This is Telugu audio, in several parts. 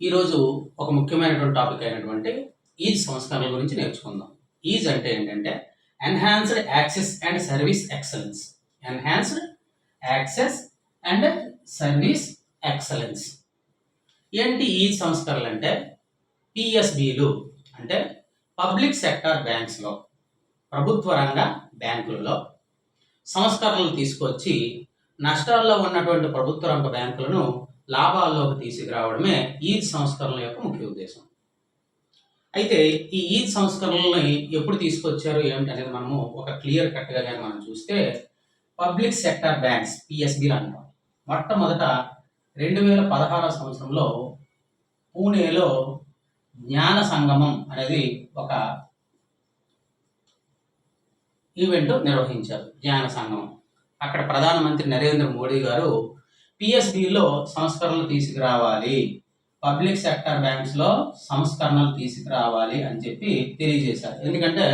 ఈరోజు ఒక ముఖ్యమైనటువంటి టాపిక్ అయినటువంటి ఈజ్ సంస్కరణల గురించి నేర్చుకుందాం. ఈజ్ అంటే ఏంటంటే enhanced access and service excellence. Enhanced access and service excellence. ఏంటి ఈజ్ సంస్కరణలు అంటే పిఎస్బిలు అంటే పబ్లిక్ సెక్టార్ బ్యాంక్స్లో, ప్రభుత్వ రంగ బ్యాంకులలో సంస్కరణలు తీసుకొచ్చి నష్టాల్లో ఉన్నటువంటి ప్రభుత్వ రంగ బ్యాంకులను లాభాల్లోకి తీసుకురావడమే ఈజ్ సంస్కరణల యొక్క ముఖ్య ఉద్దేశం. అయితే ఈ ఈజ్ సంస్కరణలని ఎప్పుడు తీసుకొచ్చారు ఏమిటి అనేది మనము ఒక క్లియర్ కట్గా కానీ మనం చూస్తే పబ్లిక్ సెక్టార్ బ్యాంక్స్ పిఎస్బిలు అంటాం. మొట్టమొదట 2016 సంవత్సరంలో పూణేలో జ్ఞాన సంగమం అనేది ఒక ఈవెంట్ నిర్వహించారు. జ్ఞాన సంగమం అక్కడ ప్రధానమంత్రి నరేంద్ర మోడీ గారు పిఎస్బిలో సంస్కరణలు తీసుకురావాలి, పబ్లిక్ సెక్టర్ బ్యాంక్స్లో సంస్కరణలు తీసుకురావాలి అని చెప్పి తెలియజేశారు. ఎందుకంటే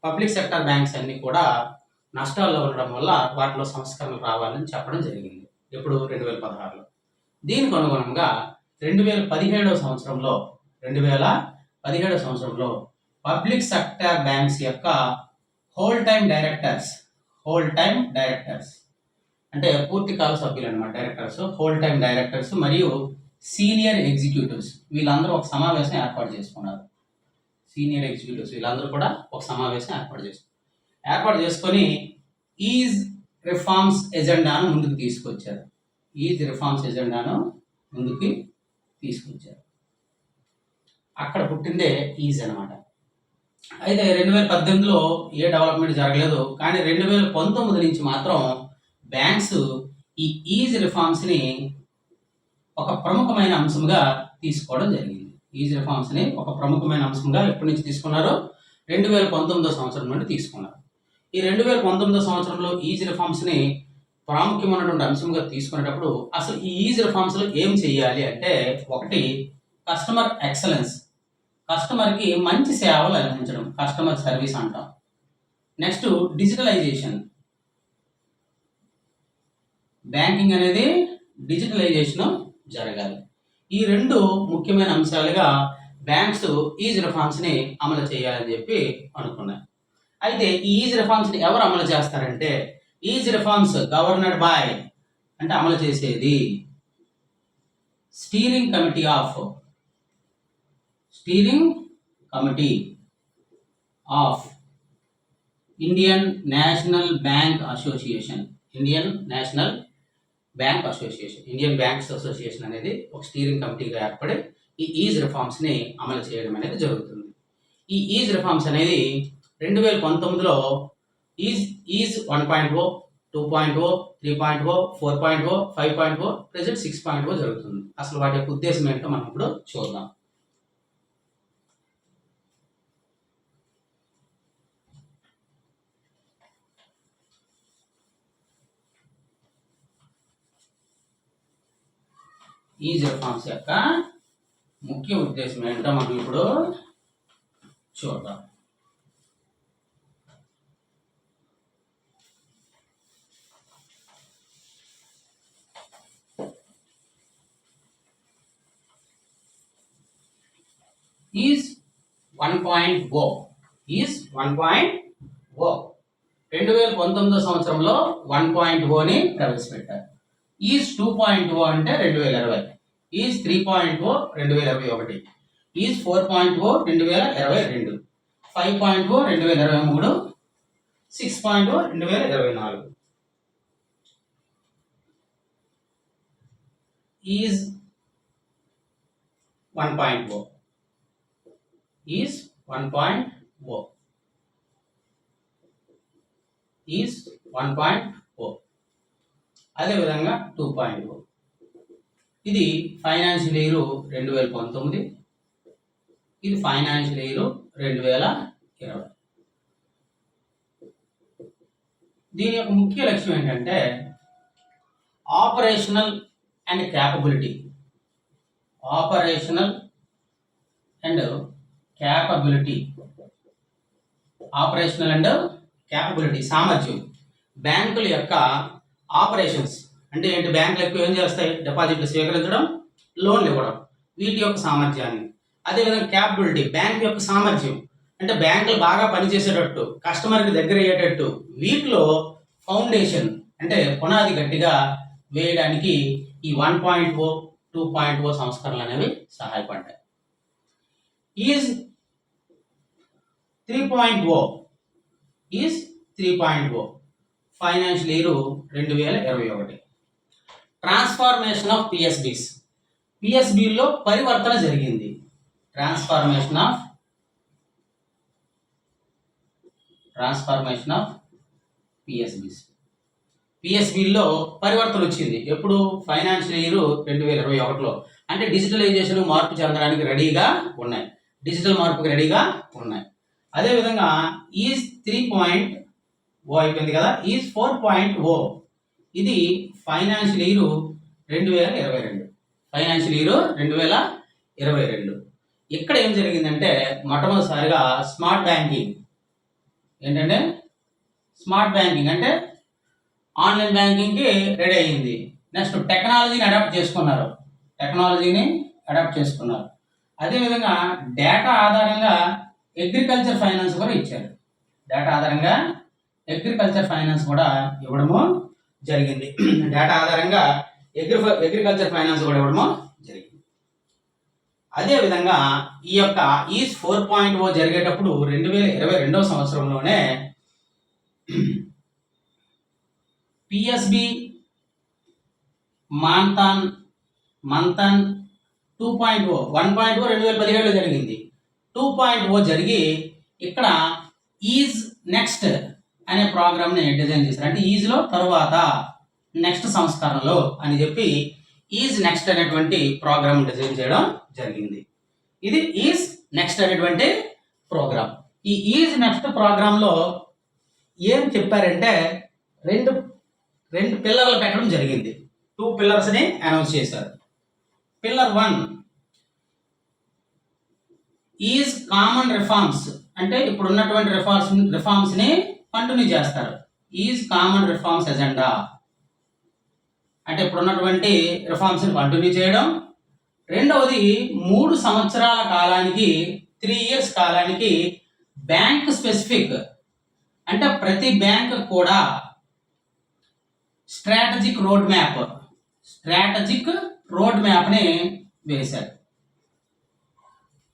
పబ్లిక్ సెక్టర్ బ్యాంక్స్ అన్నీ కూడా నష్టాల్లో ఉండడం వల్ల వాటిలో సంస్కరణలు రావాలని చెప్పడం జరిగింది. ఎప్పుడు 2016లో. దీనికి అనుగుణంగా 2017 సంవత్సరంలో పబ్లిక్ సెక్టర్ బ్యాంక్స్ యొక్క హోల్ టైమ్ డైరెక్టర్స్ అంటే పూర్తికాల సభ్యులు అనమాట. డైరెక్టర్స్, హోల్ టైమ్ డైరెక్టర్స్ మరియు సీనియర్ ఎగ్జిక్యూటివ్స్ వీళ్ళందరూ ఒక సమావేశం ఏర్పాటు చేసుకున్నారు. సీనియర్ ఎగ్జిక్యూటివ్స్ వీళ్ళందరూ కూడా ఒక సమావేశం ఏర్పాటు చేసుకొని ఈజ్ రిఫార్మ్స్ ఎజెండాను ముందుకు తీసుకొచ్చారు. అక్కడ పుట్టిందే ఈజ్ అనమాట. అయితే 2018లో ఏ డెవలప్మెంట్ జరగలేదు. కానీ 2019 నుంచి మాత్రం బ్యాంక్స్ ఈ ఈజ్ రిఫార్మ్స్ని ఒక ప్రముఖమైన అంశంగా తీసుకోవడం జరిగింది. ఈజ్ రిఫార్మ్స్ని ఒక ప్రముఖమైన అంశంగా ఎప్పటి నుంచి తీసుకున్నారో 2019 సంవత్సరం నుండి తీసుకున్నారు. ఈ 2019 సంవత్సరంలో ఈజ్ రిఫార్మ్స్ని ప్రాముఖ్యమైనటువంటి అంశంగా తీసుకునేటప్పుడు అసలు ఈ ఈజ్ రిఫార్మ్స్లో ఏం చేయాలి అంటే, ఒకటి కస్టమర్ ఎక్సలెన్స్, కస్టమర్కి మంచి సేవలు అందించడం, కస్టమర్ సర్వీస్ అంటాం. నెక్స్ట్ డిజిటలైజేషన్, బ్యాంకింగ్ అనేది డిజిటలైజేషన్ జరగాలి. ఈ రెండు ముఖ్యమైన అంశాలుగా బ్యాంక్స్ ఈజ్ రిఫార్మ్స్ని అమలు చేయాలని చెప్పి అనుకున్నాయి. అయితే ఈ ఈజ్ రిఫార్మ్స్ని ఎవరు అమలు చేస్తారంటే, ఈజ్ రిఫార్మ్స్ గవర్నర్డ్ బై అంటే అమలు చేసేది steering committee of Indian national banks association అనేది ఒక స్టీరింగ్ కమిటీగా ఏర్పడి ఈ ఈజ్ రిఫార్మ్స్ని అమలు చేయడం అనేది జరుగుతుంది. ఈ ఈజ్ రిఫార్మ్స్ అనేది 2019లో ఈజ్ 1.0, 2.0, 3.0, 4.0, 5.0, ప్రెజెంట్ 6.0 జరుగుతుంది. అసలు వాటి యొక్క ఉద్దేశం ఏంటో మనం ఇప్పుడు చూద్దాం. ఈజ్ రిఫార్మ్స్ యొక్క ముఖ్య ఉద్దేశం ఏంటో మనం ఇప్పుడు చూద్దాం. ఈజ్ 1.0 2019 సంవత్సరంలో 1.0ని ప్రవేశపెట్టారు. ఈజ్ 2.0 అంటే 2020, ఈజ్ 3.0 2021, ఈజ్ 4.0 2022, 5.0 2023, 6.0 2024. ఈజ్ 1.0 అదేవిధంగా 2.0 ఇది ఫైనాన్షియల్ ఇయర్ 2019, ఇది ఫైనాన్షియల్ ఇయర్ 2020. దీని యొక్క ముఖ్య లక్ష్యం ఏంటంటే ఆపరేషనల్ అండ్ క్యాపబిలిటీ సామర్థ్యం. బ్యాంకుల యొక్క ఆపరేషన్స్ అంటే ఏంటి? బ్యాంకులు ఎక్కువ ఏం చేస్తాయి? డిపాజిట్లు స్వీకరించడం, లోన్లు ఇవ్వడం. వీటి యొక్క సామర్థ్యాన్ని. అదేవిధంగా క్యాపబిలిటీ, బ్యాంక్ యొక్క సామర్థ్యం, అంటే బ్యాంకులు బాగా పనిచేసేటట్టు, కస్టమర్కి దగ్గర అయ్యేటట్టు, వీటిలో ఫౌండేషన్ అంటే పునాది గట్టిగా వేయడానికి ఈ 1.0, 2.0 సంస్కరణలు అనేవి సహాయపడ్డాయి. Is 3.0 is 3.0 financial year 2021. Transformation of PSBs, పిఎస్బిలో పరివర్తన జరిగింది. ట్రాన్స్ఫార్మేషన్ ఆఫ్ పిఎస్బిస్, పిఎస్బిలో పరివర్తన వచ్చింది. ఎప్పుడు? ఫైనాన్షియల్ ఇయర్ 2021లో. అంటే డిజిటలైజేషన్ మార్పు చెందడానికి రెడీగా ఉన్నాయి, డిజిటల్ మార్పుకి రెడీగా ఉన్నాయి. అదేవిధంగా ఈజ్ 3.0 అయిపోయింది కదా. ఈజ్ 4.0 ఇది ఫైనాన్షియల్ ఇయర్ 2022, ఫైనాన్షియల్ ఇయర్ 2022. ఇక్కడ ఏం జరిగిందంటే మొట్టమొదటిసారిగా స్మార్ట్ బ్యాంకింగ్, ఏంటంటే స్మార్ట్ బ్యాంకింగ్ అంటే ఆన్లైన్ బ్యాంకింగ్కి రెడీ అయ్యింది. నెక్స్ట్ టెక్నాలజీని అడాప్ట్ చేసుకున్నారు. అదేవిధంగా డేటా ఆధారంగా అగ్రికల్చర్ ఫైనాన్స్ కూడా ఇచ్చారు. డేటా ఆధారంగా అగ్రికల్చర్ ఫైనాన్స్ కూడా ఇవ్వడము జరిగింది. డేటా ఆధారంగా అగ్రికల్చర్ ఫైనాన్స్ కూడా ఇవ్వడము జరిగింది. అదేవిధంగా ఈ యొక్క ఈజ్ 4.0 జరిగేటప్పుడు 2022 సంవత్సరంలోనే పిఎస్బి మంతన్ 2.0, 1.0 2017లో జరిగింది. 2.0 జరిగి ఇక్కడ ఈజ్ నెక్స్ట్ అనే ప్రోగ్రామ్ని డిజైన్ చేశారు. అంటే ఈజ్లో తరువాత నెక్స్ట్ సంస్కరణలో అని చెప్పి ఈజ్ నెక్స్ట్ అనేటువంటి ప్రోగ్రామ్ డిజైన్ చేయడం జరిగింది. ఇది ఈజ్ నెక్స్ట్ అనేటువంటి ప్రోగ్రామ్. ఈ ఈజ్ నెక్స్ట్ ప్రోగ్రాంలో ఏం చెప్పారంటే రెండు పిల్లర్లు పెట్టడం జరిగింది. 2 పిల్లర్స్ని అనౌన్స్ చేశారు. పిల్లర్ 1 ఈజ్ కామన్ రిఫార్మ్స్, అంటే ఇప్పుడు ఉన్నటువంటి రిఫార్మ్స్ని కంటిన్యూ చేస్తారు. ఈజ్ కామన్ రిఫార్మ్స్ ఎజెండా అంటే ఇప్పుడు ఉన్నటువంటి రిఫార్మ్స్ని కంటిన్యూ చేయడం. రెండవది 3 సంవత్సరాల కాలానికి, 3 ఇయర్స్ కాలానికి బ్యాంక్ స్పెసిఫిక్, అంటే ప్రతి బ్యాంక్ కూడా స్ట్రాటజిక్ రోడ్ మ్యాప్ని వేశారు.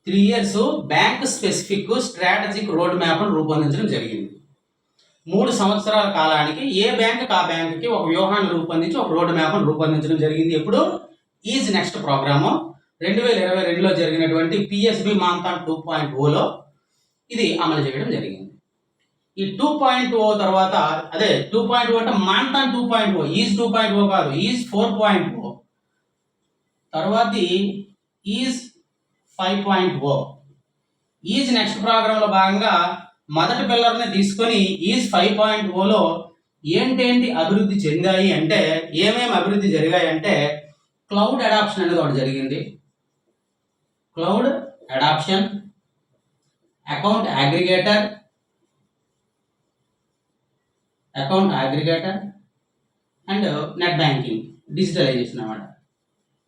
3 years bank specific strategic road మ్యాప్ను రూపొందించడం జరిగింది. 3 సంవత్సరాల కాలానికి ఏ బ్యాంక్ ఆ బ్యాంక్కి ఒక వ్యూహాన్ని రూపొందించి ఒక రోడ్ మ్యాప్ను రూపొందించడం జరిగింది. ఎప్పుడు? ఈజ్ నెక్స్ట్ ప్రోగ్రాము 2022లో జరిగినటువంటి పిఎస్బి మాంతాన్ 2.0లో ఇది అమలు చేయడం జరిగింది. ఈ 2.0 తర్వాత, అదే 2.0 అంటే మాంతాన్ 2.0, ఈజ్ 2.0 కాదు, ఈజ్ 4.0. తర్వాతి ఈజ్ 5.0. ఈజ్ నెక్స్ట్ ప్రోగ్రాంలో భాగంగా మొదటి పిల్లర్ని తీసుకొని ఈజ్ 5.0లో ఏంటేంటి అభివృద్ధి చెందాయి అంటే, ఏమేమి అభివృద్ధి జరిగాయి అంటే క్లౌడ్ అడాప్షన్ అనేది ఒకటి జరిగింది. Cloud adoption, account aggregator and net banking digitalisation అన్నమాట.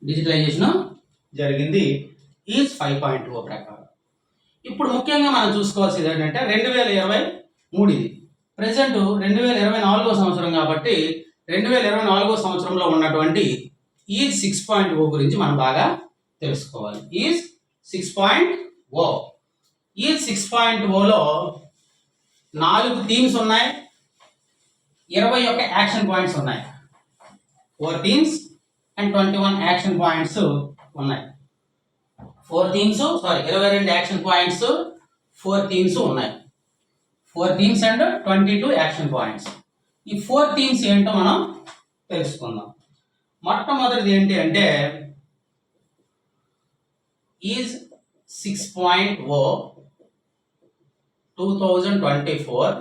డిజిటలైజేషన్ జరిగింది ఈజ్ 5.0 ప్రకారం. ఇప్పుడు ముఖ్యంగా మనం చూసుకోవాల్సింది ఏంటంటే 2023 ఇది. ప్రజెంట్ 2024 సంవత్సరం కాబట్టి 2024 సంవత్సరంలో ఉన్నటువంటి ఈజ్ 6.0 గురించి మనం బాగా తెలుసుకోవాలి. ఈజ్ 6.0. ఈజ్ 6.0లో 4 థీమ్స్ ఉన్నాయి, 21 యాక్షన్ పాయింట్స్ ఉన్నాయి. 4 థీమ్స్ అండ్ 21 యాక్షన్ పాయింట్స్ ఉన్నాయి. 22 యాక్షన్ పాయింట్స్, 4 థీమ్స్ ఉన్నాయి. 4 థీమ్స్ అండ్ 22 యాక్షన్ పాయింట్స్. ఈ 4 థీమ్స్ ఏంటో మనం తెలుసుకుందాం. మొట్టమొదటిది ఏంటి అంటే ఈజ్ 6.0 2024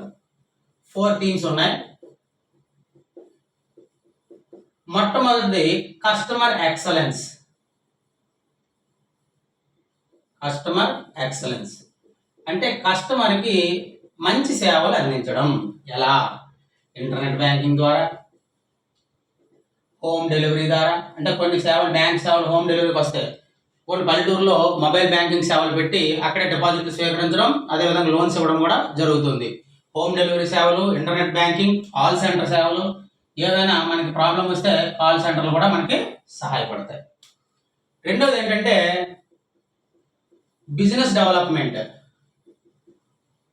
4 థీమ్స్ ఉన్నాయి. మొట్టమొదటిది కస్టమర్ ఎక్సలెన్స్ అంటే కస్టమర్కి మంచి సేవలు అందించడం. ఎలా? ఇంటర్నెట్ బ్యాంకింగ్ ద్వారా, హోమ్ డెలివరీ ద్వారా. అంటే కొన్ని సేవలు, బ్యాంక్ సేవలు హోమ్ డెలివరీకి వస్తాయి. కొన్ని పల్లెటూరులో మొబైల్ బ్యాంకింగ్ సేవలు పెట్టి అక్కడే డిపాజిట్లు స్వీకరించడం, అదేవిధంగా లోన్స్ ఇవ్వడం కూడా జరుగుతుంది. హోమ్ డెలివరీ సేవలు, ఇంటర్నెట్ బ్యాంకింగ్, కాల్ సెంటర్ సేవలు, ఏదైనా మనకి ప్రాబ్లం వస్తే కాల్ సెంటర్లు కూడా మనకి సహాయపడతాయి. రెండోది ఏంటంటే బిజినెస్ డెవలప్మెంట్.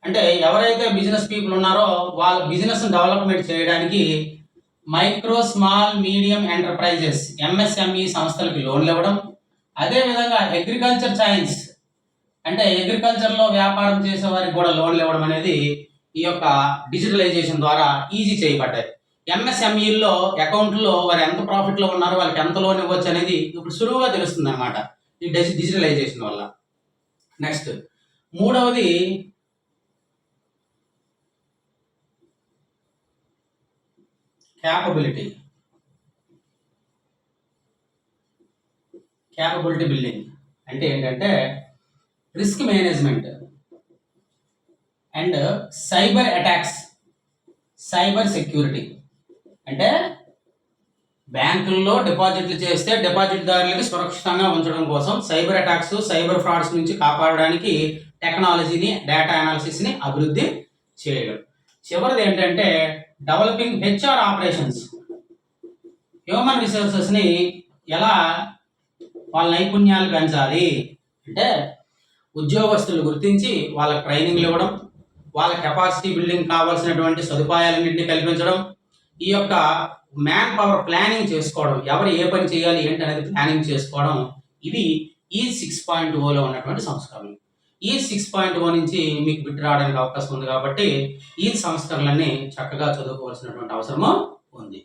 అంటే ఎవరైతే బిజినెస్ పీపుల్ ఉన్నారో వాళ్ళ బిజినెస్ డెవలప్మెంట్ చేయడానికి micro, small, medium enterprises MSME సంస్థలకి లోన్లు ఇవ్వడం, అదేవిధంగా అగ్రికల్చర్ సైన్స్ అంటే అగ్రికల్చర్లో వ్యాపారం చేసే వారికి కూడా లోన్లు ఇవ్వడం అనేది ఈ యొక్క డిజిటలైజేషన్ ద్వారా ఈజీ చేయబడ్డాయి. MSMEల్లో అకౌంట్లో వారు ఎంత ప్రాఫిట్లో ఉన్నారో వాళ్ళకి ఎంత లోన్ ఇవ్వచ్చు అనేది ఇప్పుడు సులువుగా తెలుస్తుంది అనమాట ఈ డిజిటలైజేషన్ వల్ల. నెక్స్ట్ మూడవది క్యాపబిలిటీ బిల్డింగ్. అంటే ఏంటంటే risk management and cyber attacks, cyber security. అంటే బ్యాంకుల్లో డిపాజిట్లు చేస్తే డిపాజిట్దారులకి సురక్షితంగా ఉంచడం కోసం సైబర్ అటాక్స్, సైబర్ ఫ్రాడ్స్ నుంచి కాపాడడానికి టెక్నాలజీని, డేటా అనాలిసిస్ని అభివృద్ధి చేయడం. చివరిది ఏంటంటే డెవలపింగ్ HR ఆపరేషన్స్. హ్యూమన్ రిసోర్సెస్ని ఎలా వాళ్ళ నైపుణ్యాలు పెంచాలి అంటే ఉద్యోగస్తులు గుర్తించి వాళ్ళకి ట్రైనింగ్లు ఇవ్వడం, వాళ్ళ కెపాసిటీ బిల్డింగ్ కావాల్సినటువంటి సదుపాయాలన్నింటినీ కల్పించడం, ఈ యొక్క మ్యాన్ పవర్ ప్లానింగ్ చేసుకోవడం, ఎవరు ఏ పని చేయాలి ఏంటి అనేది ప్లానింగ్ చేసుకోవడం, ఇవి ఈ 6.0లో ఉన్నటువంటి సంస్కరణలు. ఈ 6.0 నుంచి మీకు బిట్ రావడానికి అవకాశం ఉంది కాబట్టి ఈ సంస్కరణలన్నీ చక్కగా చదువుకోవాల్సినటువంటి అవసరము ఉంది.